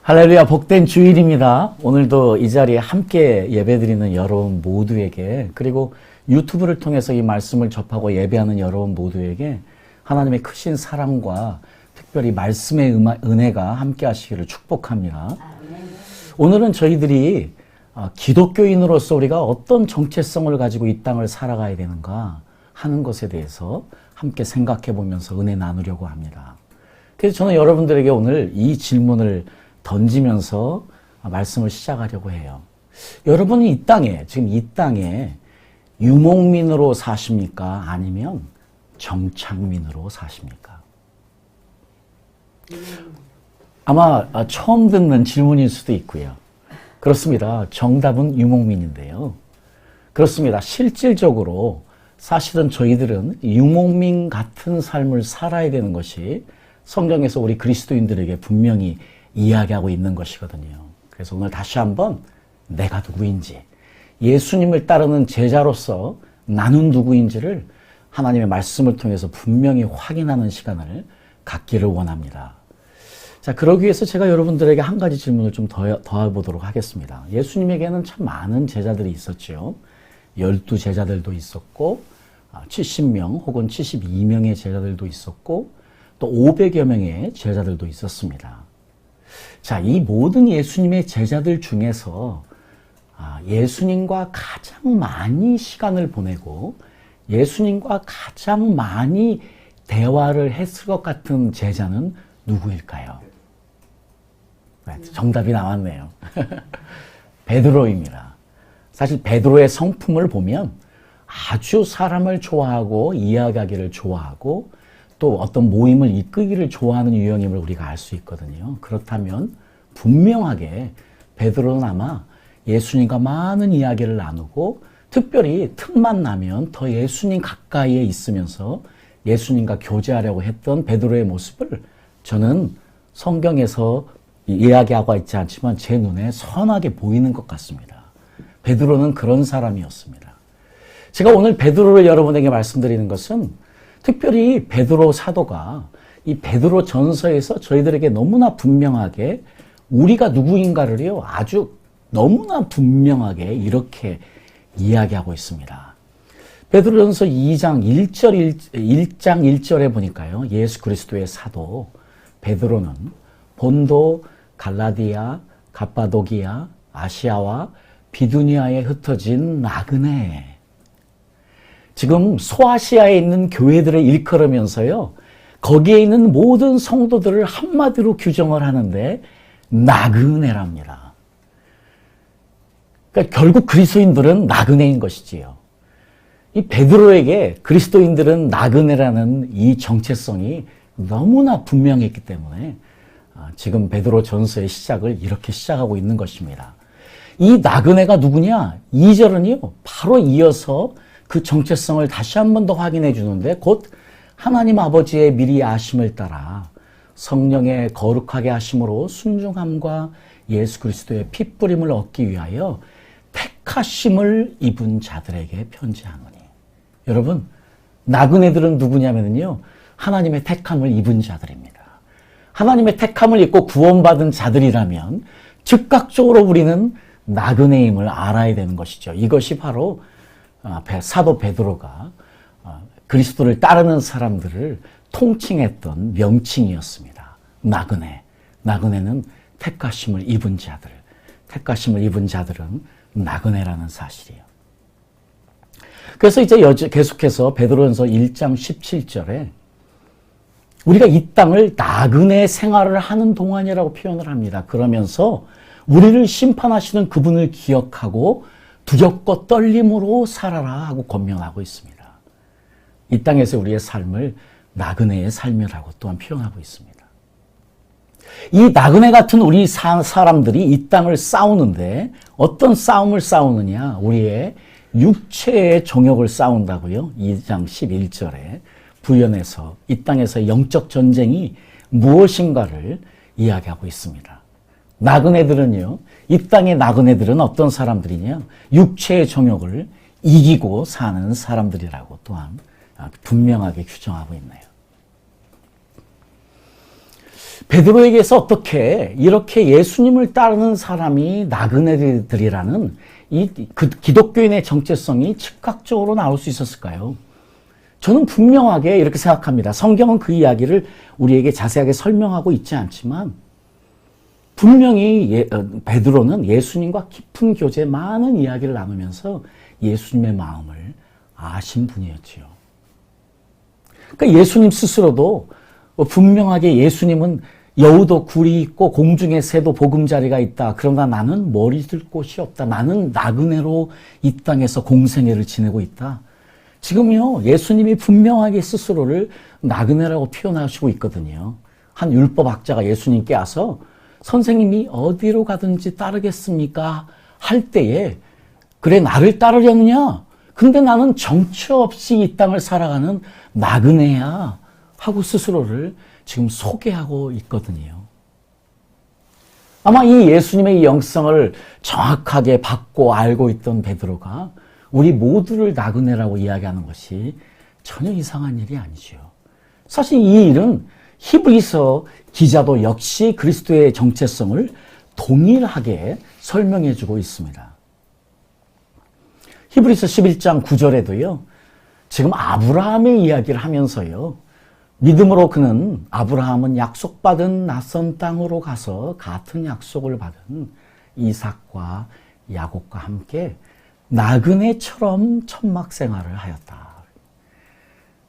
할렐루야, 복된 주일입니다. 오늘도 이 자리에 함께 예배드리는 여러분 모두에게, 그리고 유튜브를 통해서 이 말씀을 접하고 예배하는 여러분 모두에게 하나님의 크신 사랑과 특별히 말씀의 은혜가 함께 하시기를 축복합니다. 오늘은 저희들이 기독교인으로서 우리가 어떤 정체성을 가지고 이 땅을 살아가야 되는가 하는 것에 대해서 함께 생각해 보면서 은혜 나누려고 합니다. 그래서 저는 여러분들에게 오늘 이 질문을 던지면서 말씀을 시작하려고 해요. 여러분이 이 땅에, 지금 이 땅에 유목민으로 사십니까? 아니면 정착민으로 사십니까? 아마 처음 듣는 질문일 수도 있고요. 그렇습니다. 정답은 유목민인데요. 그렇습니다. 실질적으로 사실은 저희들은 유목민 같은 삶을 살아야 되는 것이 성경에서 우리 그리스도인들에게 분명히 이야기하고 있는 것이거든요. 그래서 오늘 다시 한번 내가 누구인지, 예수님을 따르는 제자로서 나는 누구인지를 하나님의 말씀을 통해서 분명히 확인하는 시간을 갖기를 원합니다. 자, 그러기 위해서 제가 여러분들에게 한 가지 질문을 좀 더해보도록 하겠습니다. 예수님에게는 참 많은 제자들이 있었죠. 12제자들도 있었고 70명 혹은 72명의 제자들도 있었고 또 500여 명의 제자들도 있었습니다. 자, 이 모든 예수님의 제자들 중에서 예수님과 가장 많이 시간을 보내고 예수님과 가장 많이 대화를 했을 것 같은 제자는 누구일까요? 정답이 나왔네요. 베드로입니다. 사실 베드로의 성품을 보면 아주 사람을 좋아하고 이야기하기를 좋아하고 또 어떤 모임을 이끌기를 좋아하는 유형임을 우리가 알 수 있거든요. 그렇다면 분명하게 베드로는 아마 예수님과 많은 이야기를 나누고 특별히 틈만 나면 더 예수님 가까이에 있으면서 예수님과 교제하려고 했던 베드로의 모습을 저는 성경에서 이야기하고 있지 않지만 제 눈에 선하게 보이는 것 같습니다. 베드로는 그런 사람이었습니다. 제가 오늘 베드로를 여러분에게 말씀드리는 것은 특별히 베드로 사도가 이 베드로 전서에서 저희들에게 너무나 분명하게 우리가 누구인가를요 아주 너무나 분명하게 이렇게 이야기하고 있습니다. 베드로전서 2장 1절에 보니까요, 예수 그리스도의 사도 베드로는 본도, 갈라디아, 갑바도기아, 아시아와 비두니아에 흩어진 나그네, 지금 소아시아에 있는 교회들을 일컬으면서요, 거기에 있는 모든 성도들을 한마디로 규정을 하는데 나그네랍니다. 그러니까 결국 그리스도인들은 나그네인 것이지요. 이 베드로에게 그리스도인들은 나그네라는 이 정체성이 너무나 분명했기 때문에 지금 베드로 전서의 시작을 이렇게 시작하고 있는 것입니다. 이 나그네가 누구냐? 2절은요, 바로 이어서 그 정체성을 다시 한 번 더 확인해 주는데 곧 하나님 아버지의 미리 아심을 따라 성령의 거룩하게 하심으로 순종함과 예수 그리스도의 핏부림을 얻기 위하여 택하심을 입은 자들에게 편지하노니. 여러분, 나그네들은 누구냐면요, 하나님의 택함을 입은 자들입니다. 하나님의 택함을 입고 구원받은 자들이라면 즉각적으로 우리는 나그네임을 알아야 되는 것이죠. 이것이 바로 사도 베드로가 그리스도를 따르는 사람들을 통칭했던 명칭이었습니다. 나그네. 나그네는 택하심을 입은 자들. 택하심을 입은 자들은 나그네라는 사실이에요. 그래서 이제 계속해서 베드로전서 1장 17절에 우리가 이 땅을 나그네 생활을 하는 동안이라고 표현을 합니다. 그러면서 우리를 심판하시는 그분을 기억하고 두렵고 떨림으로 살아라 하고 권면하고 있습니다. 이 땅에서 우리의 삶을 나그네의 삶이라고 또한 표현하고 있습니다. 이 나그네 같은 우리 사람들이 이 땅을 싸우는데 어떤 싸움을 싸우느냐? 우리의 육체의 정욕을 싸운다고요. 2장 11절에 부연해서 이 땅에서 영적 전쟁이 무엇인가를 이야기하고 있습니다. 나그네들은요, 이 땅의 나그네들은 어떤 사람들이냐? 육체의 정욕을 이기고 사는 사람들이라고 또한 분명하게 규정하고 있네요. 베드로에게서 어떻게 이렇게 예수님을 따르는 사람이 나그네들이라는 그 기독교인의 정체성이 즉각적으로 나올 수 있었을까요? 저는 분명하게 이렇게 생각합니다. 성경은 그 이야기를 우리에게 자세하게 설명하고 있지 않지만 분명히 베드로는 예수님과 깊은 교제 많은 이야기를 나누면서 예수님의 마음을 아신 분이었지요. 그러니까 예수님 스스로도 분명하게 예수님은 여우도 굴이 있고 공중에 새도 보금자리가 있다. 그러나 나는 머리 들 곳이 없다. 나는 나그네로 이 땅에서 공생애를 지내고 있다. 지금요, 예수님이 분명하게 스스로를 나그네라고 표현하시고 있거든요. 한 율법학자가 예수님께 와서 선생님이 어디로 가든지 따르겠습니까? 할 때에 그래 나를 따르려느냐? 근데 나는 정처 없이 이 땅을 살아가는 나그네야 하고 스스로를 지금 소개하고 있거든요. 아마 이 예수님의 이 영성을 정확하게 받고 알고 있던 베드로가 우리 모두를 나그네라고 이야기하는 것이 전혀 이상한 일이 아니죠. 사실 이 일은 히브리서 기자도 역시 그리스도의 정체성을 동일하게 설명해주고 있습니다. 히브리서 11장 9절에도요. 지금 아브라함의 이야기를 하면서요. 믿음으로 그는 아브라함은 약속받은 낯선 땅으로 가서 같은 약속을 받은 이삭과 야곱과 함께 나그네처럼 천막 생활을 하였다.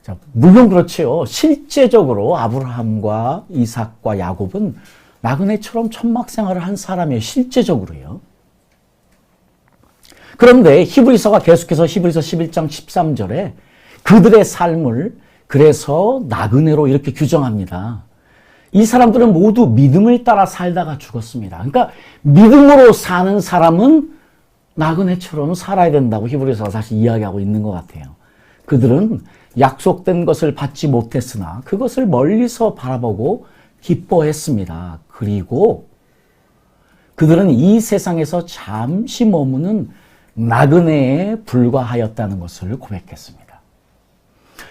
자, 물론 그렇지요. 실제적으로 아브라함과 이삭과 야곱은 나그네처럼 천막 생활을 한 사람이에요. 실제적으로요. 그런데 히브리서가 계속해서 히브리서 11장 13절에 그들의 삶을 그래서 나그네로 이렇게 규정합니다. 이 사람들은 모두 믿음을 따라 살다가 죽었습니다. 그러니까 믿음으로 사는 사람은 나그네처럼 살아야 된다고 히브리서가 사실 이야기하고 있는 것 같아요. 그들은 약속된 것을 받지 못했으나 그것을 멀리서 바라보고 기뻐했습니다. 그리고 그들은 이 세상에서 잠시 머무는 나그네에 불과하였다는 것을 고백했습니다.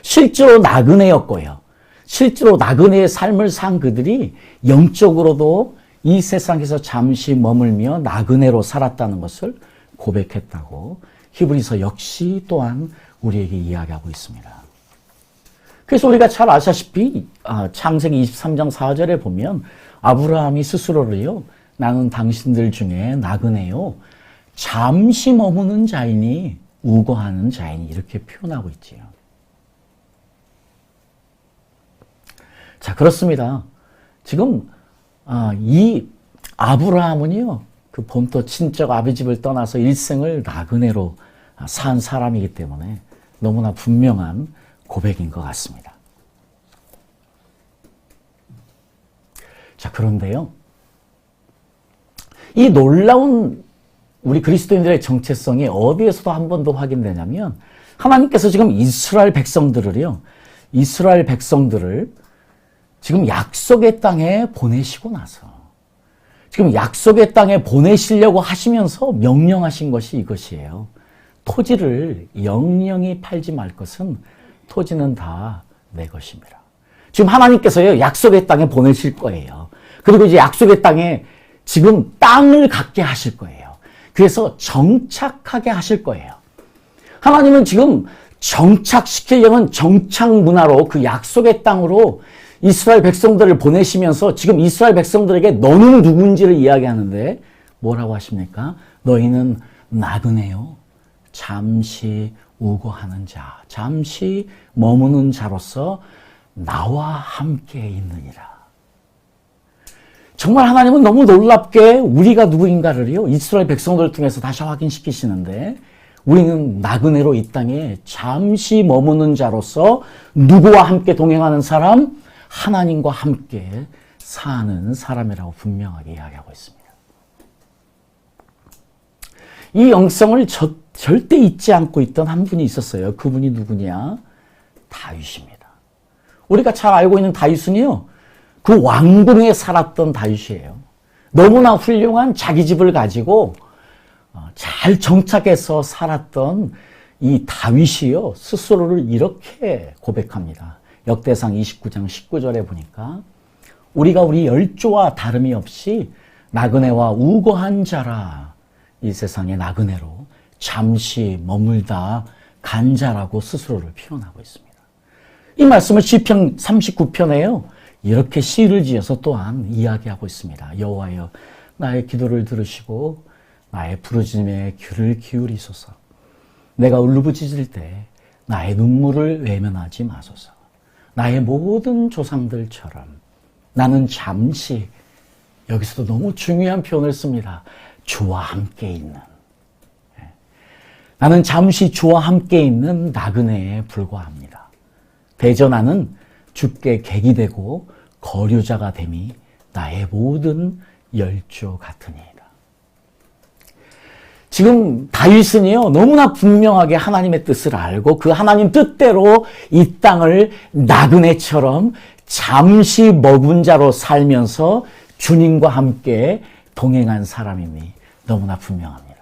실제로 나그네였고요. 실제로 나그네의 삶을 산 그들이 영적으로도 이 세상에서 잠시 머물며 나그네로 살았다는 것을 고백했다고 히브리서 역시 또한 우리에게 이야기하고 있습니다. 그래서 우리가 잘 아시다시피 창세기 23장 4절에 보면 아브라함이 스스로를요. 나는 당신들 중에 나그네요. 잠시 머무는 자이니 우거하는 자이니 이렇게 표현하고 있지요. 자, 그렇습니다. 지금 이 아브라함은요. 그 본토 친척 아비집을 떠나서 일생을 나그네로 산 사람이기 때문에 너무나 분명한 고백인 것 같습니다. 자, 그런데요. 이 놀라운 우리 그리스도인들의 정체성이 어디에서도 한 번 더 확인되냐면 하나님께서 지금 이스라엘 백성들을 지금 약속의 땅에 보내시고 나서 지금 약속의 땅에 보내시려고 하시면서 명령하신 것이 이것이에요. 토지를 영영히 팔지 말 것은 토지는 다 내 것입니다. 지금 하나님께서요, 약속의 땅에 보내실 거예요. 그리고 이제 약속의 땅에 지금 땅을 갖게 하실 거예요. 그래서 정착하게 하실 거예요. 하나님은 지금 정착시키려는 정착 문화로 그 약속의 땅으로 이스라엘 백성들을 보내시면서 지금 이스라엘 백성들에게 너는 누군지를 이야기하는데 뭐라고 하십니까? 너희는 나그네요. 잠시 우거하는 자, 잠시 머무는 자로서 나와 함께 있느니라. 정말 하나님은 너무 놀랍게 우리가 누구인가를요, 이스라엘 백성들을 통해서 다시 확인시키시는데 우리는 나그네로 이 땅에 잠시 머무는 자로서 누구와 함께 동행하는 사람? 하나님과 함께 사는 사람이라고 분명하게 이야기하고 있습니다. 이 영성을 절대 잊지 않고 있던 한 분이 있었어요. 그분이 누구냐? 다윗입니다. 우리가 잘 알고 있는 다윗은요, 그 왕궁에 살았던 다윗이에요. 너무나 훌륭한 자기 집을 가지고 잘 정착해서 살았던 이 다윗이요, 스스로를 이렇게 고백합니다. 역대상 29장 19절에 보니까 우리가 우리 열조와 다름이 없이 나그네와 우거한 자라. 이 세상의 나그네로 잠시 머물다 간 자라고 스스로를 표현하고 있습니다. 이 말씀을 시편 39편에요. 이렇게 시를 지어서 또한 이야기하고 있습니다. 여호와여 나의 기도를 들으시고 나의 부르짖음에 귀를 기울이소서. 내가 울부짖을 때 나의 눈물을 외면하지 마소서. 나의 모든 조상들처럼 나는 잠시, 여기서도 너무 중요한 표현을 씁니다. 주와 함께 있는. 나는 잠시 주와 함께 있는 나그네에 불과합니다. 대저 나는 주께 객이 되고 거류자가 됨이 나의 모든 열조 같으니이다. 지금 다윗은요, 너무나 분명하게 하나님의 뜻을 알고 그 하나님 뜻대로 이 땅을 나그네처럼 잠시 머군 자로 살면서 주님과 함께 동행한 사람임이 너무나 분명합니다.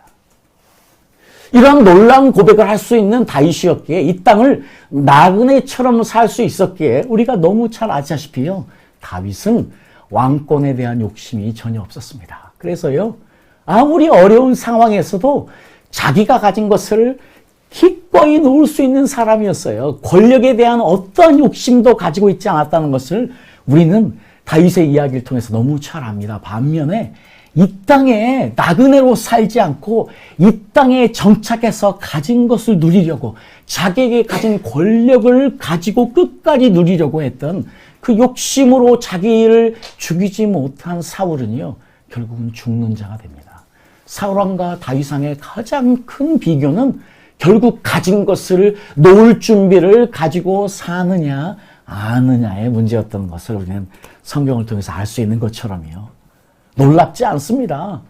이러한 놀라운 고백을 할 수 있는 다윗이었기에, 이 땅을 나그네처럼 살 수 있었기에 우리가 너무 잘 아시다시피요, 다윗은 왕권에 대한 욕심이 전혀 없었습니다. 그래서요, 아무리 어려운 상황에서도 자기가 가진 것을 기꺼이 놓을 수 있는 사람이었어요. 권력에 대한 어떠한 욕심도 가지고 있지 않았다는 것을 우리는 다윗의 이야기를 통해서 너무 잘 압니다. 반면에 이 땅에 나그네로 살지 않고 이 땅에 정착해서 가진 것을 누리려고, 자기에게 가진 권력을 가지고 끝까지 누리려고 했던 그 욕심으로 자기를 죽이지 못한 사울은요, 결국은 죽는 자가 됩니다. 사울왕과 다윗왕의 가장 큰 비교는 결국 가진 것을 놓을 준비를 가지고 사느냐 아느냐의 문제였던 것을 우리는 성경을 통해서 알 수 있는 것처럼요, 놀랍지 않습니다.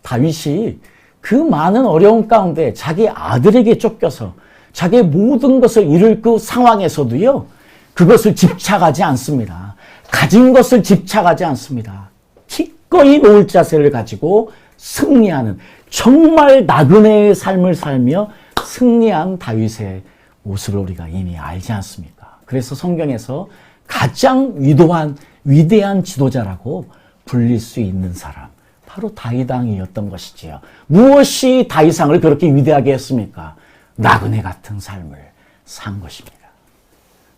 다윗이 그 많은 어려움 가운데 자기 아들에게 쫓겨서 자기의 모든 것을 잃을 그 상황에서도요, 그것을 집착하지 않습니다. 가진 것을 집착하지 않습니다. 기꺼이 놓을 자세를 가지고 승리하는, 정말 나그네의 삶을 살며 승리한 다윗의 모습을 우리가 이미 알지 않습니까? 그래서 성경에서 가장 위대한 지도자라고 불릴 수 있는 사람, 바로 다윗왕이었던 것이지요. 무엇이 다윗왕을 그렇게 위대하게 했습니까? 나그네 같은 삶을 산 것입니다.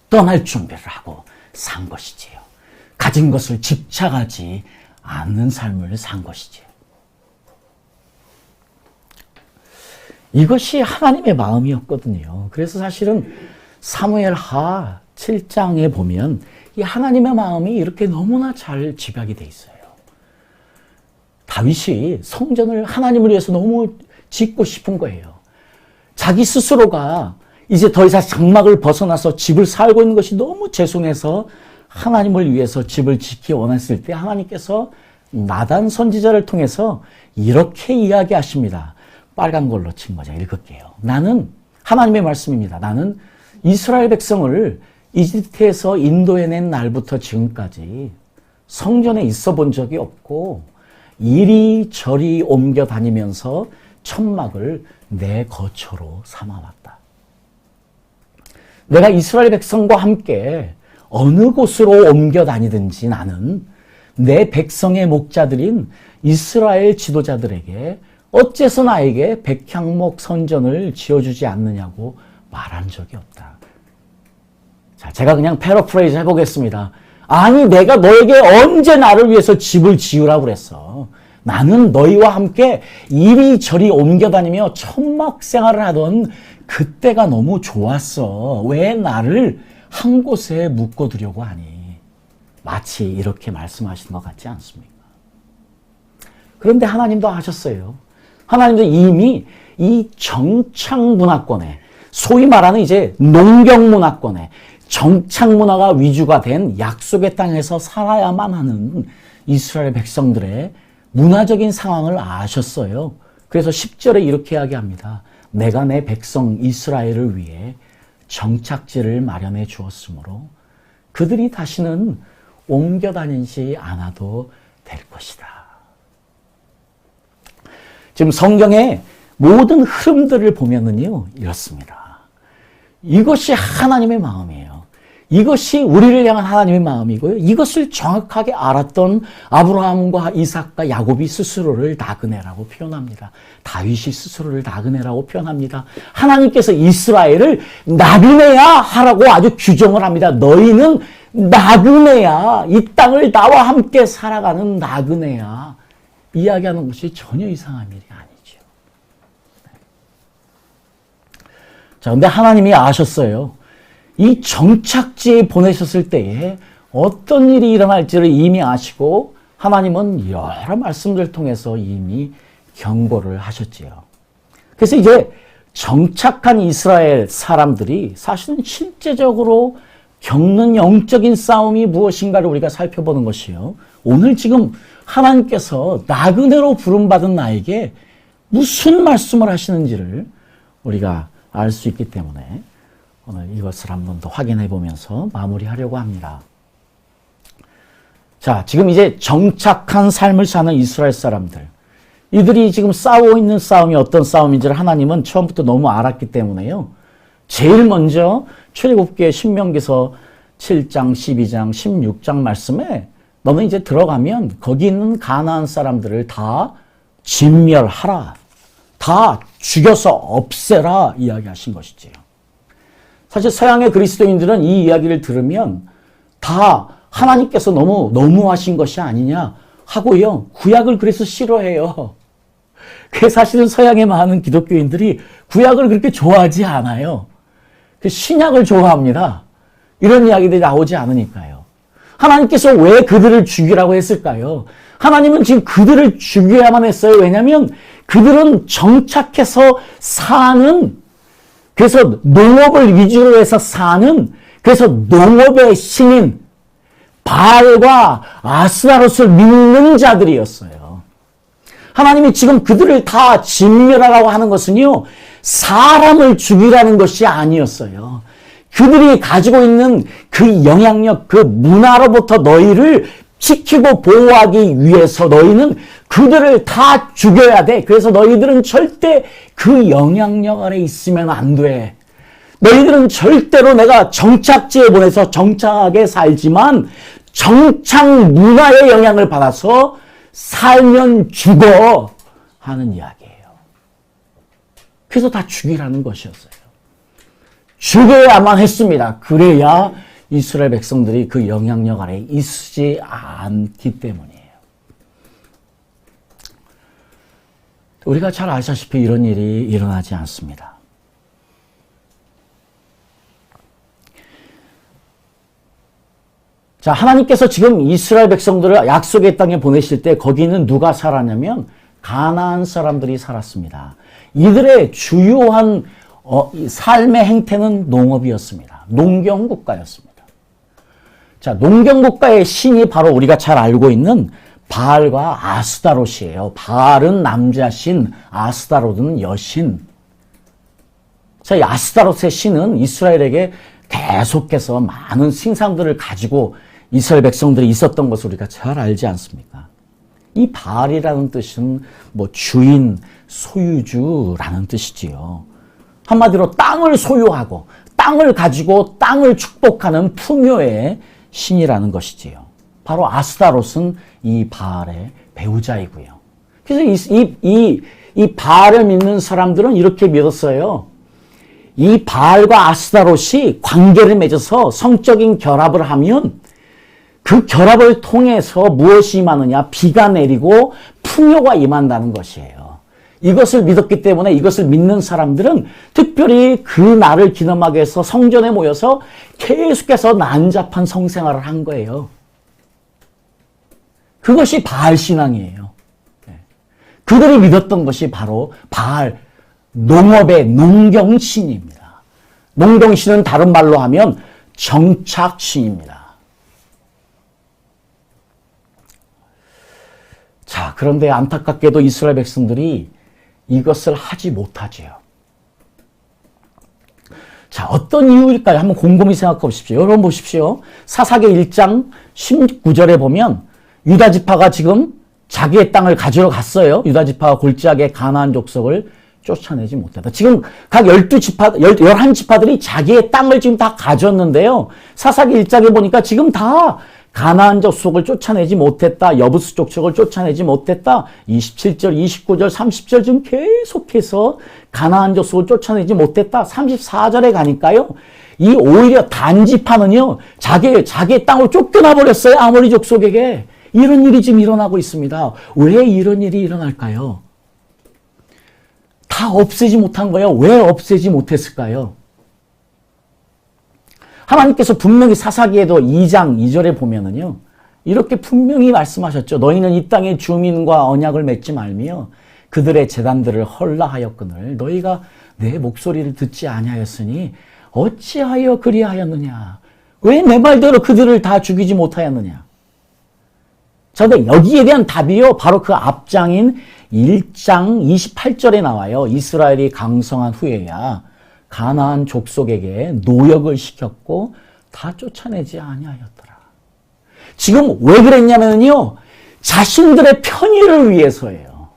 떠날 준비를 하고 산 것이지요. 가진 것을 집착하지 않는 삶을 산 것이지요. 이것이 하나님의 마음이었거든요. 그래서 사실은 사무엘하 7장에 보면 이 하나님의 마음이 이렇게 너무나 잘 집약이 돼 있어요. 다윗이 성전을 하나님을 위해서 너무 짓고 싶은 거예요. 자기 스스로가 이제 더 이상 장막을 벗어나서 집을 살고 있는 것이 너무 죄송해서 하나님을 위해서 집을 짓기 원했을 때 하나님께서 나단 선지자를 통해서 이렇게 이야기하십니다. 빨간 걸로 친 거죠. 읽을게요. 나는, 하나님의 말씀입니다. 나는 이스라엘 백성을 이집트에서 인도해낸 날부터 지금까지 성전에 있어 본 적이 없고 이리저리 옮겨 다니면서 천막을 내 거처로 삼아왔다. 내가 이스라엘 백성과 함께 어느 곳으로 옮겨 다니든지 나는 내 백성의 목자들인 이스라엘 지도자들에게 어째서 나에게 백향목 선전을 지어주지 않느냐고 말한 적이 없다. 자, 제가 그냥 패러프레이즈 해보겠습니다. 아니, 내가 너에게 언제 나를 위해서 집을 지으라고 그랬어. 나는 너희와 함께 이리저리 옮겨다니며 천막 생활을 하던 그때가 너무 좋았어. 왜 나를 한 곳에 묶어두려고 하니? 마치 이렇게 말씀하시는 것 같지 않습니까? 그런데 하나님도 아셨어요. 하나님도 이미 이 정착 문화권에, 소위 말하는 이제 농경 문화권에, 정착 문화가 위주가 된 약속의 땅에서 살아야만 하는 이스라엘 백성들의 문화적인 상황을 아셨어요. 그래서 10절에 이렇게 이야기합니다. 내가 내 백성 이스라엘을 위해 정착지를 마련해 주었으므로 그들이 다시는 옮겨 다니지 않아도 될 것이다. 지금 성경의 모든 흐름들을 보면은요, 이렇습니다. 이것이 하나님의 마음이에요. 이것이 우리를 향한 하나님의 마음이고요. 이것을 정확하게 알았던 아브라함과 이삭과 야곱이 스스로를 나그네라고 표현합니다. 다윗이 스스로를 나그네라고 표현합니다. 하나님께서 이스라엘을 나그네야 하라고 아주 규정을 합니다. 너희는 나그네야. 이 땅을 나와 함께 살아가는 나그네야. 이야기하는 것이 전혀 이상한 일이 아니죠. 자, 근데 하나님이 아셨어요. 이 정착지에 보내셨을 때에 어떤 일이 일어날지를 이미 아시고 하나님은 여러 말씀들을 통해서 이미 경고를 하셨지요. 그래서 이제 정착한 이스라엘 사람들이 사실은 실제적으로 겪는 영적인 싸움이 무엇인가를 우리가 살펴보는 것이요. 오늘 지금 하나님께서 나그네로 부름받은 나에게 무슨 말씀을 하시는지를 우리가 알 수 있기 때문에 오늘 이것을 한번 더 확인해 보면서 마무리하려고 합니다. 자, 지금 이제 정착한 삶을 사는 이스라엘 사람들. 이들이 지금 싸우고 있는 싸움이 어떤 싸움인지를 하나님은 처음부터 너무 알았기 때문에요. 제일 먼저 출애굽기의 신명기서 7장, 12장, 16장 말씀에 너는 이제 들어가면 거기 있는 가나안 사람들을 다 진멸하라. 다 죽여서 없애라 이야기하신 것이지요. 사실 서양의 그리스도인들은 이 이야기를 들으면 다 하나님께서 너무하신 것이 아니냐 하고요. 구약을 그래서 싫어해요. 그게 사실은 서양의 많은 기독교인들이 구약을 그렇게 좋아하지 않아요. 신약을 좋아합니다. 이런 이야기들이 나오지 않으니까요. 하나님께서 왜 그들을 죽이라고 했을까요? 하나님은 지금 그들을 죽여야만 했어요. 왜냐하면 그들은 정착해서 사는, 그래서 농업을 위주로 해서 사는, 그래서 농업의 신인 바알과 아스타롯을 믿는 자들이었어요. 하나님이 지금 그들을 다 진멸하라고 하는 것은요, 사람을 죽이라는 것이 아니었어요. 그들이 가지고 있는 그 영향력, 그 문화로부터 너희를 지키고 보호하기 위해서 너희는 그들을 다 죽여야 돼. 그래서 너희들은 절대 그 영향력 아래 있으면 안 돼. 너희들은 절대로 내가 정착지에 보내서 정착하게 살지만 정착 문화의 영향을 받아서 살면 죽어 하는 이야기예요. 그래서 다 죽이라는 것이었어요. 죽여야만 했습니다. 그래야 이스라엘 백성들이 그 영향력 아래 있지 않기 때문이에요. 우리가 잘 아시다시피 이런 일이 일어나지 않습니다. 자, 하나님께서 지금 이스라엘 백성들을 약속의 땅에 보내실 때 거기는 누가 살았냐면 가나안 사람들이 살았습니다. 이들의 주요한 삶의 행태는 농업이었습니다. 농경국가였습니다. 자, 농경국가의 신이 바로 우리가 잘 알고 있는 바알과 아스타롯이에요. 바알은 남자신, 아스타롯은 여신. 자, 이 아스타롯의 신은 이스라엘에게 계속해서 많은 신상들을 가지고 이스라엘 백성들이 있었던 것을 우리가 잘 알지 않습니까? 이 바알이라는 뜻은 주인, 소유주라는 뜻이지요. 한마디로 땅을 소유하고 땅을 가지고 땅을 축복하는 풍요의 신이라는 것이지요. 바로 아스타롯은 이 바알의 배우자이고요. 그래서 이 바알을 믿는 사람들은 이렇게 믿었어요. 이 바알과 아스타롯이 관계를 맺어서 성적인 결합을 하면 그 결합을 통해서 무엇이 임하느냐? 비가 내리고 풍요가 임한다는 것이에요. 이것을 믿었기 때문에 이것을 믿는 사람들은 특별히 그 날을 기념하기 위해서 성전에 모여서 계속해서 난잡한 성생활을 한 거예요. 그것이 바알 신앙이에요. 그들이 믿었던 것이 바로 바알, 농업의 농경신입니다. 농경신은 다른 말로 하면 정착신입니다. 자, 그런데 안타깝게도 이스라엘 백성들이 이것을 하지 못하지요. 자, 어떤 이유일까요? 한번 곰곰이 생각해 보십시오. 여러분 보십시오. 사사기 1장 19절에 보면 유다지파가 지금 자기의 땅을 가지러 갔어요. 유다지파가 골짜기에 가나안 족속을 쫓아내지 못했다. 지금 각 12지파, 11지파들이 자기의 땅을 지금 다 가졌는데요. 사사기 1장에 보니까 지금 다 가나안 족속을 쫓아내지 못했다. 여부스 족속을 쫓아내지 못했다. 27절, 29절, 30절 지금 계속해서 가나안 족속을 쫓아내지 못했다. 34절에 가니까요. 이 오히려 단지파는요. 자기의 땅을 쫓겨나 버렸어요. 아모리 족속에게. 이런 일이 지금 일어나고 있습니다. 왜 이런 일이 일어날까요? 다 없애지 못한 거예요. 왜 없애지 못했을까요? 하나님께서 분명히 사사기에도 2장 2절에 보면은요. 이렇게 분명히 말씀하셨죠. 너희는 이 땅의 주민과 언약을 맺지 말며 그들의 제단들을 헐라하였거늘 너희가 내 목소리를 듣지 아니하였으니 어찌하여 그리하였느냐. 왜 내 말대로 그들을 다 죽이지 못하였느냐. 자, 근데 여기에 대한 답이요. 바로 그 앞장인 1장 28절에 나와요. 이스라엘이 강성한 후에야 가나안 족속에게 노역을 시켰고 다 쫓아내지 아니하였더라. 지금 왜 그랬냐면요. 자신들의 편의를 위해서예요.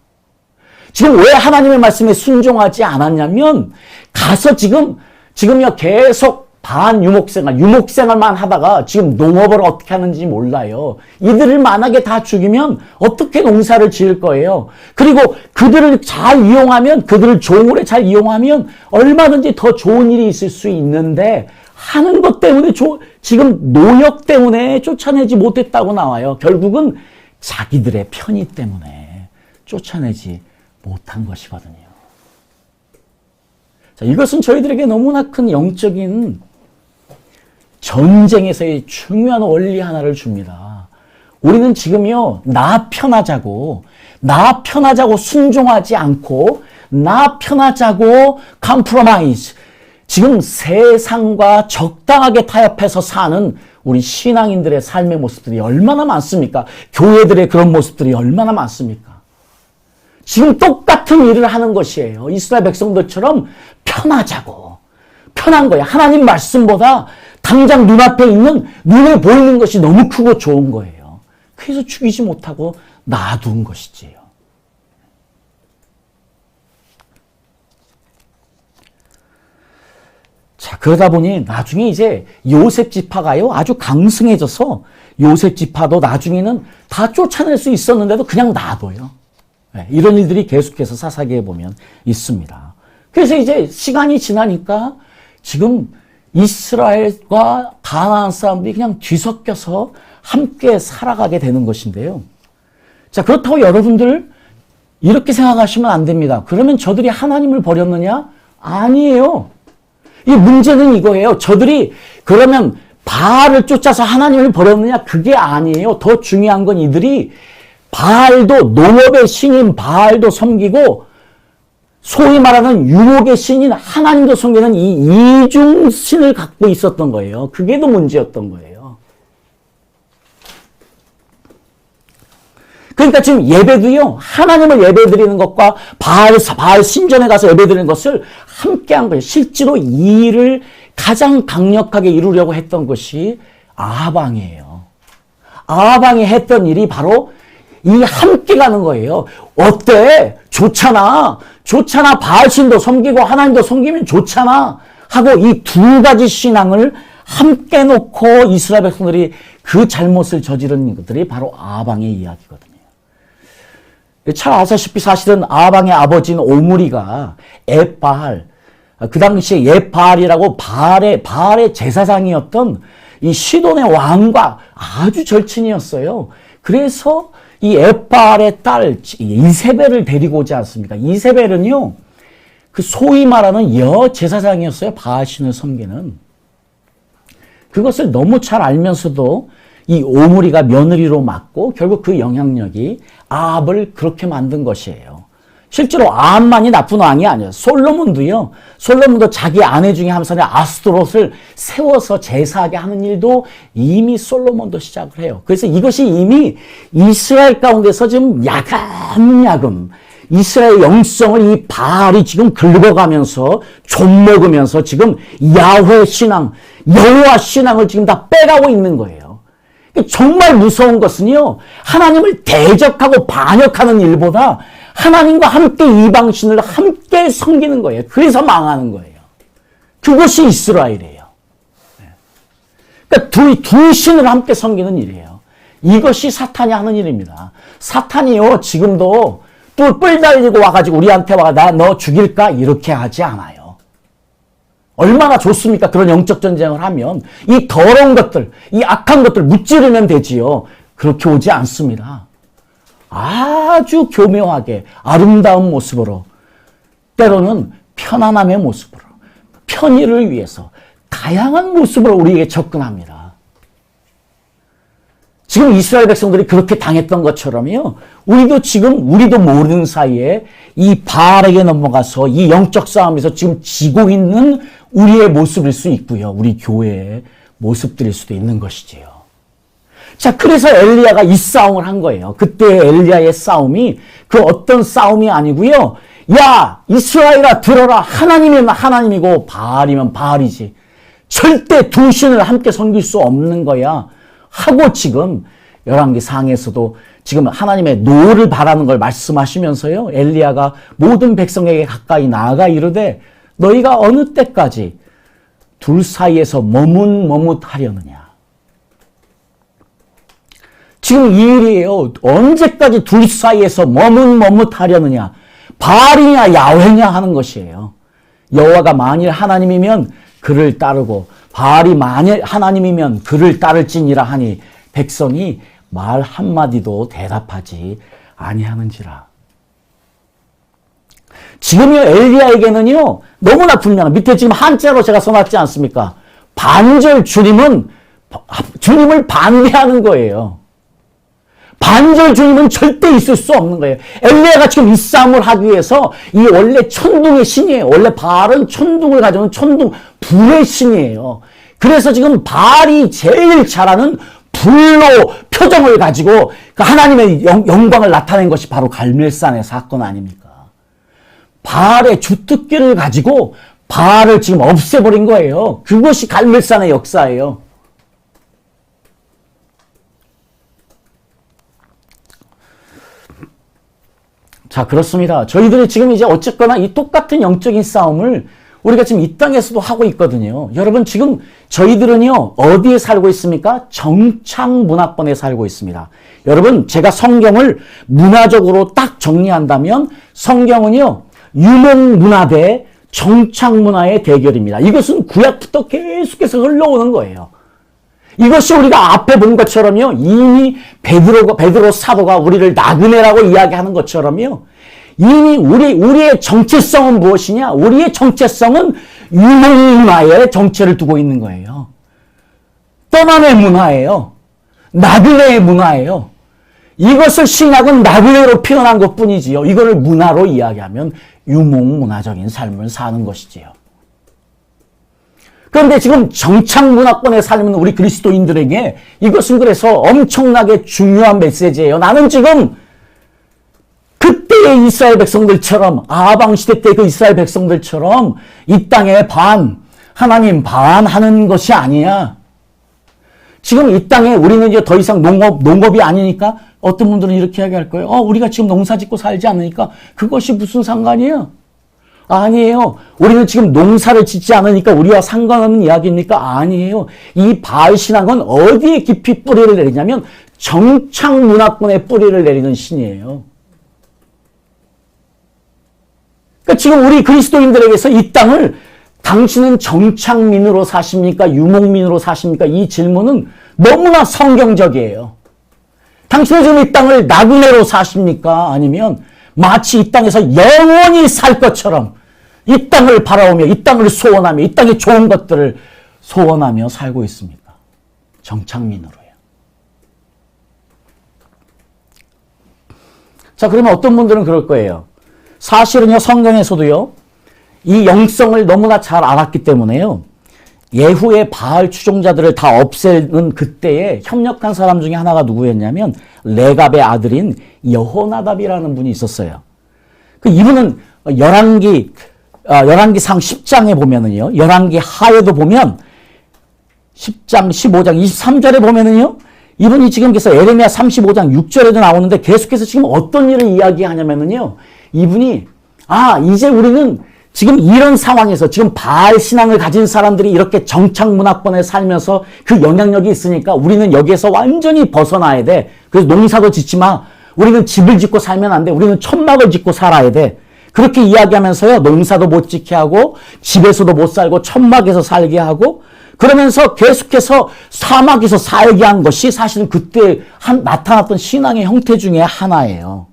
지금 왜 하나님의 말씀에 순종하지 않았냐면 가서 지금요 계속 유목생활만 하다가 지금 농업을 어떻게 하는지 몰라요. 이들을 만약에 다 죽이면 어떻게 농사를 지을 거예요. 그리고 그들을 잘 이용하면, 그들을 종으로 잘 이용하면 얼마든지 더 좋은 일이 있을 수 있는데 하는 것 때문에 지금 노역 때문에 쫓아내지 못했다고 나와요. 결국은 자기들의 편의 때문에 쫓아내지 못한 것이거든요. 자, 이것은 저희들에게 너무나 큰 영적인 전쟁에서의 중요한 원리 하나를 줍니다. 우리는 지금요, 나 편하자고 순종하지 않고, 나 편하자고 컴프로마이즈. 지금 세상과 적당하게 타협해서 사는 우리 신앙인들의 삶의 모습들이 얼마나 많습니까? 교회들의 그런 모습들이 얼마나 많습니까? 지금 똑같은 일을 하는 것이에요. 이스라엘 백성들처럼 편한 거예요. 하나님 말씀보다 당장 눈앞에 있는, 눈에 보이는 것이 너무 크고 좋은 거예요. 그래서 죽이지 못하고 놔둔 것이지요. 자, 그러다 보니 나중에 이제 요셉 지파가요, 아주 강성해져서 요셉 지파도 나중에는 다 쫓아낼 수 있었는데도 그냥 놔둬요. 네, 이런 일들이 계속해서 사사기에 보면 있습니다. 그래서 이제 시간이 지나니까 지금 이스라엘과 가나안 사람들이 그냥 뒤섞여서 함께 살아가게 되는 것인데요. 자, 그렇다고 여러분들 이렇게 생각하시면 안 됩니다. 그러면 저들이 하나님을 버렸느냐? 아니에요. 이 문제는 이거예요. 저들이 그러면 바알을 쫓아서 하나님을 버렸느냐? 그게 아니에요. 더 중요한 건 이들이 바알도, 농업의 신인 바알도 섬기고 소위 말하는 유목의 신인 하나님도 섬기는 이 이중신을 갖고 있었던 거예요. 그게 더 문제였던 거예요. 그러니까 지금 예배도요, 하나님을 예배드리는 것과 바알 신전에 가서 예배드리는 것을 함께 한 거예요. 실제로 이 일을 가장 강력하게 이루려고 했던 것이 아방이에요. 아방이 했던 일이 바로 이 함께 가는 거예요. 어때? 좋잖아. 바알신도 섬기고 하나님도 섬기면 좋잖아. 하고 이 두 가지 신앙을 함께 놓고 이스라엘 백성들이 그 잘못을 저지른 것들이 바로 아방의 이야기거든요. 잘 아시다시피 사실은 아방의 아버지인 오므리가 엣바알, 그 당시에 엣바알이라고 바알의 제사장이었던 이 시돈의 왕과 아주 절친이었어요. 그래서 이 엣바알의 딸 이세벨을 데리고 오지 않습니까? 이세벨은요, 그 소위 말하는 제사장이었어요. 바알신을 섬기는. 그것을 너무 잘 알면서도 이 오므리가 며느리로 맡고 결국 그 영향력이 아합을 그렇게 만든 것이에요. 실제로 아합만이 나쁜 왕이 아니에요. 솔로몬도 자기 아내 중에 한 사람의 아스토롯을 세워서 제사하게 하는 일도 이미 솔로몬도 시작을 해요. 그래서 이것이 이미 이스라엘 가운데서 지금 야금야금 이스라엘 영성을 이 바알이 지금 긁어가면서 좀먹으면서 지금 야훼 신앙, 여호와 신앙을 지금 다 빼가고 있는 거예요. 정말 무서운 것은요, 하나님을 대적하고 반역하는 일보다 하나님과 함께 이방신을 함께 섬기는 거예요. 그래서 망하는 거예요. 그것이 이스라엘이에요. 그러니까 두 신을 함께 섬기는 일이에요. 이것이 사탄이 하는 일입니다. 사탄이요, 지금도 또 뿔 달리고 와가지고 우리한테 와, 나 너 죽일까? 이렇게 하지 않아요. 얼마나 좋습니까? 그런 영적 전쟁을 하면 이 더러운 것들, 이 악한 것들 무찌르면 되지요. 그렇게 오지 않습니다. 아주 교묘하게 아름다운 모습으로, 때로는 편안함의 모습으로, 편의를 위해서 다양한 모습으로 우리에게 접근합니다. 지금 이스라엘 백성들이 그렇게 당했던 것처럼요, 우리도 모르는 사이에 이 바알에게 넘어가서 이 영적 싸움에서 지금 지고 있는 우리의 모습일 수 있고요. 우리 교회의 모습들일 수도 있는 것이지요. 자, 그래서 엘리야가 이 싸움을 한 거예요. 그때 엘리야의 싸움이 그 어떤 싸움이 아니고요. 야, 이스라엘아 들어라. 하나님이면 하나님이고 바알이면 바알이지. 절대 두 신을 함께 섬길 수 없는 거야. 하고 지금 열왕기 상에서도 지금 하나님의 노를 바라는 걸 말씀하시면서요. 엘리야가 모든 백성에게 가까이 나아가 이르되 너희가 어느 때까지 둘 사이에서 머뭇머뭇하려느냐. 지금 이 일이에요. 언제까지 둘 사이에서 머뭇머뭇하려느냐. 바알이냐 야훼냐 하는 것이에요. 여호와가 만일 하나님이면 그를 따르고 바알이 만일 하나님이면 그를 따를지니라 하니 백성이 말 한마디도 대답하지 아니하는지라. 지금요 엘리야에게는요 너무나 분명한, 밑에 지금 한자로 제가 써놨지 않습니까? 반절 주님을 반대하는 거예요. 반절 주님은 절대 있을 수 없는 거예요. 엘리야가 지금 이 싸움을 하기 위해서 이 원래 천둥의 신이에요. 원래 바알은 천둥을 가져오는 천둥, 불의 신이에요. 그래서 지금 바알이 제일 잘하는 불로 표정을 가지고 하나님의 영광을 나타낸 것이 바로 갈멜산의 사건 아닙니까? 바알의 주특기를 가지고 바알을 지금 없애버린 거예요. 그것이 갈멜산의 역사예요. 자, 그렇습니다. 저희들이 지금 이제 어쨌거나 이 똑같은 영적인 싸움을 우리가 지금 이 땅에서도 하고 있거든요. 여러분, 지금 저희들은요, 어디에 살고 있습니까? 정착문화권에 살고 있습니다. 여러분, 제가 성경을 문화적으로 딱 정리한다면 성경은요, 유목문화 대 정착문화의 대결입니다. 이것은 구약부터 계속해서 흘러오는 거예요. 이것이 우리가 앞에 본 것처럼요, 이미 베드로 사도가 우리를 나그네라고 이야기하는 것처럼요, 이미 우리의 정체성은 무엇이냐? 우리의 정체성은 유목문화의 정체를 두고 있는 거예요. 떠남의 문화예요. 나그네의 문화예요. 이것을 신약은 나그네로 표현한 것뿐이지요. 이거를 문화로 이야기하면 유목문화적인 삶을 사는 것이지요. 그런데 지금 정착문화권에 살는 우리 그리스도인들에게 이것은 그래서 엄청나게 중요한 메시지예요. 나는 지금 그때의 이스라엘 백성들처럼, 아방시대 때 그 이스라엘 백성들처럼 이 땅에 하나님 반하는 것이 아니야. 지금 이 땅에 우리는 이제 더 이상 농업이 아니니까 어떤 분들은 이렇게 이야기할 거예요. 우리가 지금 농사 짓고 살지 않으니까 그것이 무슨 상관이야? 아니에요. 우리는 지금 농사를 짓지 않으니까 우리와 상관없는 이야기입니까? 아니에요. 이 바알 신앙은 어디에 깊이 뿌리를 내리냐면 정착 문화권에 뿌리를 내리는 신이에요. 그러니까 지금 우리 그리스도인들에게서 이 땅을 당신은 정착민으로 사십니까? 유목민으로 사십니까? 이 질문은 너무나 성경적이에요. 당신은 지금 이 땅을 나그네로 사십니까? 아니면 마치 이 땅에서 영원히 살 것처럼 이 땅을 바라오며 이 땅을 소원하며 이 땅의 좋은 것들을 소원하며 살고 있습니까? 정착민으로요. 자, 그러면 어떤 분들은 그럴 거예요. 사실은요, 성경에서도요, 이 영성을 너무나 잘 알았기 때문에요, 예후의 바알 추종자들을 다 없애는 그때에 협력한 사람 중에 하나가 누구였냐면 레갑의 아들인 여호나답이라는 분이 있었어요. 이분은 열왕기상 10장에 보면은요, 열왕기 하에도 보면 10장 15장 23절에 보면은요, 이분이 지금 그래서 에레미야 35장 6절에도 나오는데 계속해서 지금 어떤 일을 이야기하냐면요. 이분이 이제 우리는 지금 이런 상황에서 지금 바알 신앙을 가진 사람들이 이렇게 정착 문화권에 살면서 그 영향력이 있으니까 우리는 여기에서 완전히 벗어나야 돼. 그래서 농사도 짓지 마. 우리는 집을 짓고 살면 안 돼. 우리는 천막을 짓고 살아야 돼. 그렇게 이야기하면서요. 농사도 못 짓게 하고 집에서도 못 살고 천막에서 살게 하고 그러면서 계속해서 사막에서 살게 한 것이 사실은 그때 나타났던 신앙의 형태 중에 하나예요.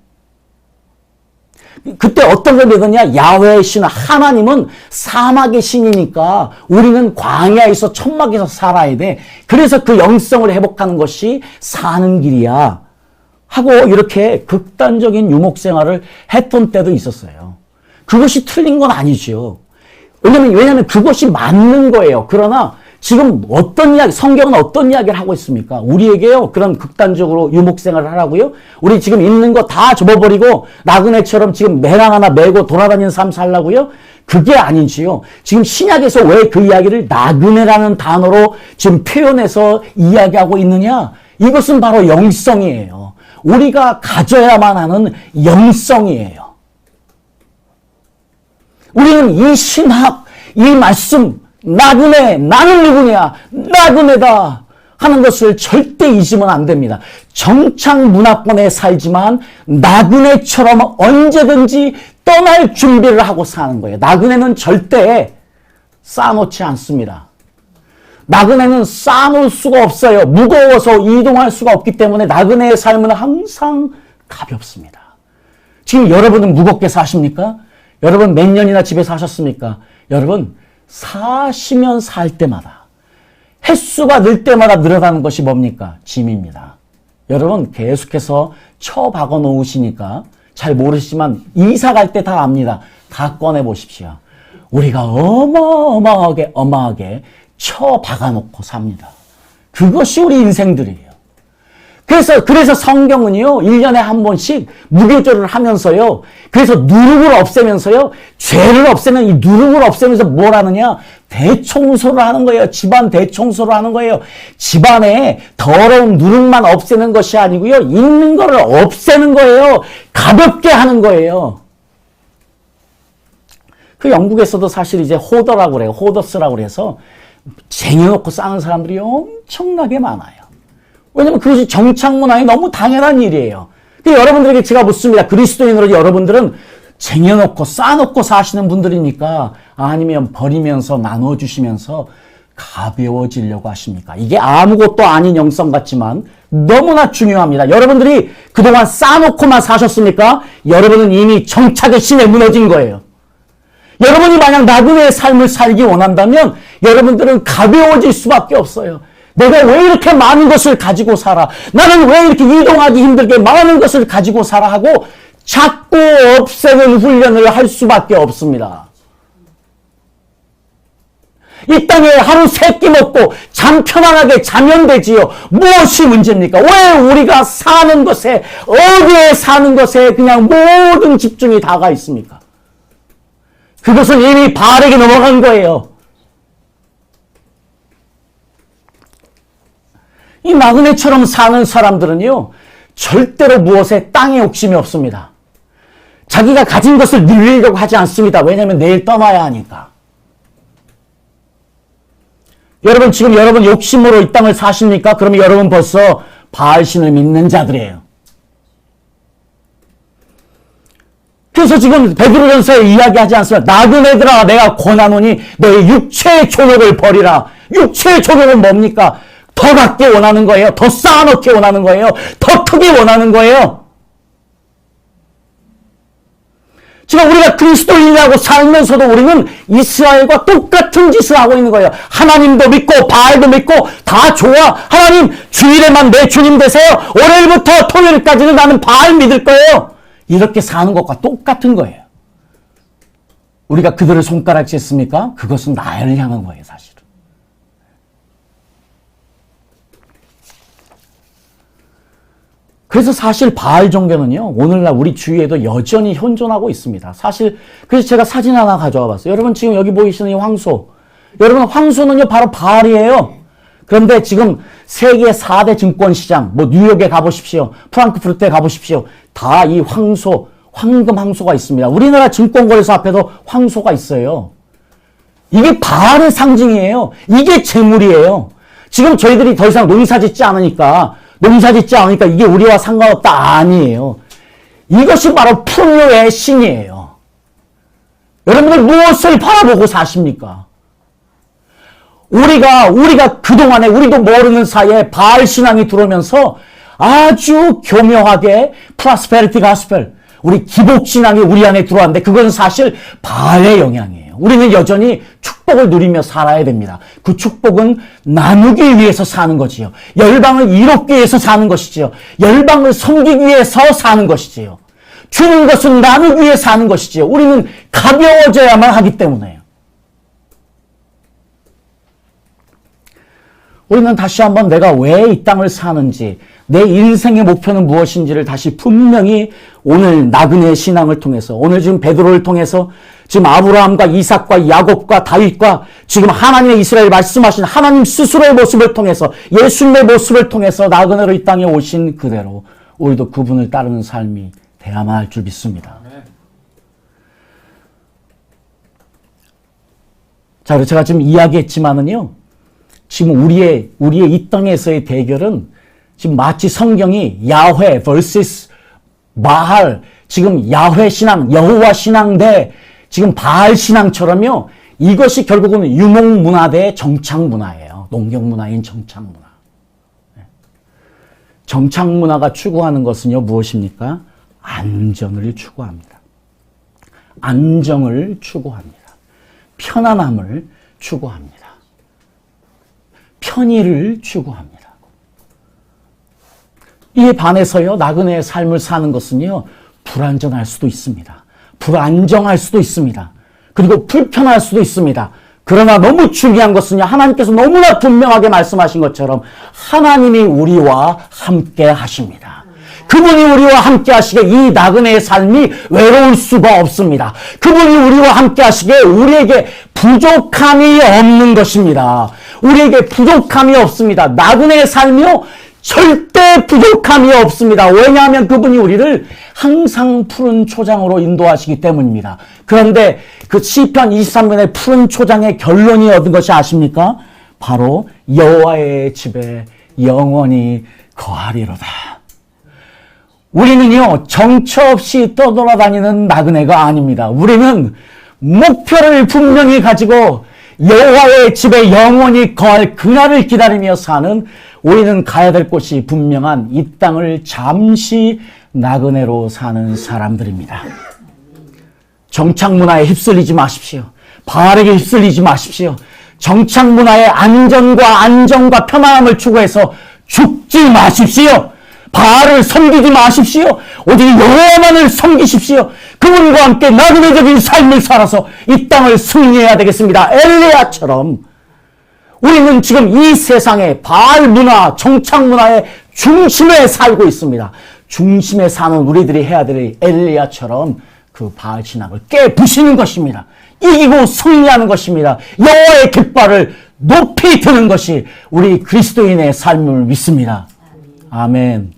그때 어떤 걸 믿었냐? 야훼의 신, 하나님은 사막의 신이니까 우리는 광야에서 천막에서 살아야 돼. 그래서 그 영성을 회복하는 것이 사는 길이야. 하고 이렇게 극단적인 유목 생활을 했던 때도 있었어요. 그것이 틀린 건 아니죠. 왜냐면 그것이 맞는 거예요. 그러나 지금 성경은 어떤 이야기를 하고 있습니까? 우리에게요, 그런 극단적으로 유목생활을 하라고요? 우리 지금 있는 거 다 접어버리고 나그네처럼 지금 매랑 하나 메고 돌아다니는 삶 살라고요? 그게 아니지요. 지금 신약에서 왜 그 이야기를 나그네라는 단어로 지금 표현해서 이야기하고 있느냐? 이것은 바로 영성이에요. 우리가 가져야만 하는 영성이에요. 우리는 이 신학, 이 말씀, 나그네, 나는 누구냐? 나그네다 하는 것을 절대 잊으면 안 됩니다. 정착 문화권에 살지만 나그네처럼 언제든지 떠날 준비를 하고 사는 거예요. 나그네는 절대 쌓아놓지 않습니다. 나그네는 쌓아놓을 수가 없어요. 무거워서 이동할 수가 없기 때문에 나그네의 삶은 항상 가볍습니다. 지금 여러분은 무겁게 사십니까? 여러분 몇 년이나 집에 사셨습니까? 여러분 사시면 살 때마다 횟수가 늘 때마다 늘어나는 것이 뭡니까? 짐입니다. 여러분 계속해서 처박아 놓으시니까 잘 모르시지만 이사 갈 때 다 압니다. 다 꺼내 보십시오. 우리가 어마어마하게 처박아 놓고 삽니다. 그것이 우리 인생들이에요. 그래서 성경은요, 1년에 한 번씩 무교절을 하면서요, 그래서 누룩을 없애면서요, 죄를 없애는 이 누룩을 없애면서 뭘 하느냐? 대청소를 하는 거예요. 집안 대청소를 하는 거예요. 집안에 더러운 누룩만 없애는 것이 아니고요, 있는 거를 없애는 거예요. 가볍게 하는 거예요. 그 영국에서도 사실 이제 호더라고 그래요. 호더스라고 그래서 쟁여놓고 싸는 사람들이 엄청나게 많아요. 왜냐면 그것이 정착문화에 너무 당연한 일이에요. 여러분들에게 제가 묻습니다. 그리스도인으로 여러분들은 쟁여놓고 쌓아놓고 사시는 분들입니까? 아니면 버리면서 나눠주시면서 가벼워지려고 하십니까? 이게 아무것도 아닌 영성 같지만 너무나 중요합니다. 여러분들이 그동안 쌓아놓고만 사셨습니까? 여러분은 이미 정착의 신에 무너진 거예요. 여러분이 만약 나그네의 삶을 살기 원한다면 여러분들은 가벼워질 수밖에 없어요. 내가 왜 이렇게 많은 것을 가지고 살아? 나는 왜 이렇게 이동하기 힘들게 많은 것을 가지고 살아? 하고 자꾸 없애는 훈련을 할 수밖에 없습니다. 이 땅에 하루 3끼 먹고 잠 편안하게 자면 되지요. 무엇이 문제입니까? 왜 우리가 사는 것에, 어디에 사는 것에 그냥 모든 집중이 다가 있습니까? 그것은 이미 바알에게 넘어간 거예요. 이 나그네처럼 사는 사람들은요, 절대로 무엇에 땅에 욕심이 없습니다. 자기가 가진 것을 늘리려고 하지 않습니다. 왜냐하면 내일 떠나야 하니까. 여러분 지금 여러분 욕심으로 이 땅을 사십니까? 그러면 여러분 벌써 바알신을 믿는 자들이에요. 그래서 지금 베드로전서에 이야기하지 않습니까? 나그네들아 내가 권하노니 너의 육체의 종욕을 버리라. 육체의 종욕은 뭡니까? 더 갖게 원하는 거예요. 더 쌓아놓게 원하는 거예요. 더 크게 원하는 거예요. 지금 우리가 그리스도인이라고 살면서도 우리는 이스라엘과 똑같은 짓을 하고 있는 거예요. 하나님도 믿고 바알도 믿고 다 좋아. 하나님 주일에만 내 주님 되세요. 월요일부터 토요일까지는 나는 바알 믿을 거예요. 이렇게 사는 것과 똑같은 거예요. 우리가 그들을 손가락질했습니까? 그것은 나를 향한 거예요, 사실은. 그래서 사실 바알 종교는요, 오늘날 우리 주위에도 여전히 현존하고 있습니다. 사실, 그래서 제가 사진 하나 가져와 봤어요. 여러분 지금 여기 보이시는 이 황소. 여러분 황소는요, 바로 바알이에요. 그런데 지금 세계 4대 증권시장, 뭐 뉴욕에 가보십시오. 프랑크푸르트에 가보십시오. 다 이 황금 황소가 있습니다. 우리나라 증권거래소 앞에도 황소가 있어요. 이게 바알의 상징이에요. 이게 재물이에요. 지금 저희들이 더 이상 농사 짓지 않으니까 이게 우리와 상관없다. 아니에요. 이것이 바로 풍요의 신이에요. 여러분들 무엇을 바라보고 사십니까? 우리가 그동안에 우리도 모르는 사이에 바알 신앙이 들어오면서 아주 교묘하게 프라스페리티 가스펠, 우리 기복 신앙이 우리 안에 들어왔는데 그건 사실 바알의 영향이에요. 우리는 여전히 축복을 누리며 살아야 됩니다. 그 축복은 나누기 위해서 사는 거지요. 열방을 이롭기 위해서 사는 것이지요. 열방을 섬기기 위해서 사는 것이지요. 주는 것은 나누기 위해 사는 것이지요. 우리는 가벼워져야만 하기 때문에요. 우리는 다시 한번 내가 왜 이 땅을 사는지, 내 인생의 목표는 무엇인지를 다시 분명히 오늘 나그네의 신앙을 통해서, 오늘 지금 베드로를 통해서, 지금 아브라함과 이삭과 야곱과 다윗과 지금 하나님의 이스라엘 말씀하신 하나님 스스로의 모습을 통해서, 예수님의 모습을 통해서 나그네로 이 땅에 오신 그대로 우리도 그분을 따르는 삶이 돼야만 할 줄 믿습니다. 자, 그리고 제가 지금 이야기했지만은요, 지금 우리의 이 땅에서의 대결은 지금 마치 성경이 야훼 vs 바알, 지금 야훼 신앙, 여호와 신앙 대 지금 바알 신앙처럼요, 이것이 결국은 유목 문화 대 정착 문화예요. 농경 문화인 정착 문화. 정착 문화가 추구하는 것은요, 무엇입니까? 안전을 추구합니다. 안정을 추구합니다. 편안함을 추구합니다. 편의를 추구합니다. 이에 반해서요, 나그네의 삶을 사는 것은요, 불안전할 수도 있습니다. 불안정할 수도 있습니다. 그리고 불편할 수도 있습니다. 그러나 너무 중요한 것은요, 하나님께서 너무나 분명하게 말씀하신 것처럼 하나님이 우리와 함께 하십니다. 그분이 우리와 함께 하시기에 이 나그네의 삶이 외로울 수가 없습니다. 그분이 우리와 함께 하시기에 우리에게 부족함이 없는 것입니다. 우리에게 부족함이 없습니다. 나그네의 삶이요, 절대 부족함이 없습니다. 왜냐하면 그분이 우리를 항상 푸른 초장으로 인도하시기 때문입니다. 그런데 그 시편 23편의 푸른 초장의 결론이 얻은 것이 아십니까? 바로 여호와의 집에 영원히 거하리로다. 우리는요, 정처 없이 떠돌아다니는 나그네가 아닙니다. 우리는 목표를 분명히 가지고 여호와의 집에 영원히 거할 그날을 기다리며 사는, 우리는 가야 될 곳이 분명한 이 땅을 잠시 나그네로 사는 사람들입니다. 정착 문화에 휩쓸리지 마십시오. 바알에게 휩쓸리지 마십시오. 정착 문화의 안전과 안정과 편안함을 추구해서 죽지 마십시오. 바알을 섬기지 마십시오. 오직 여호와만을 섬기십시오. 그분과 함께 나그네적인 삶을 살아서 이 땅을 승리해야 되겠습니다. 엘리야처럼 우리는 지금 이 세상의 바알 문화, 정착 문화의 중심에 살고 있습니다. 중심에 사는 우리들이 해야 될 엘리야처럼 그 바알 신앙을 깨부시는 것입니다. 이기고 승리하는 것입니다. 여호와의 깃발을 높이 드는 것이 우리 그리스도인의 삶을 믿습니다. 아멘.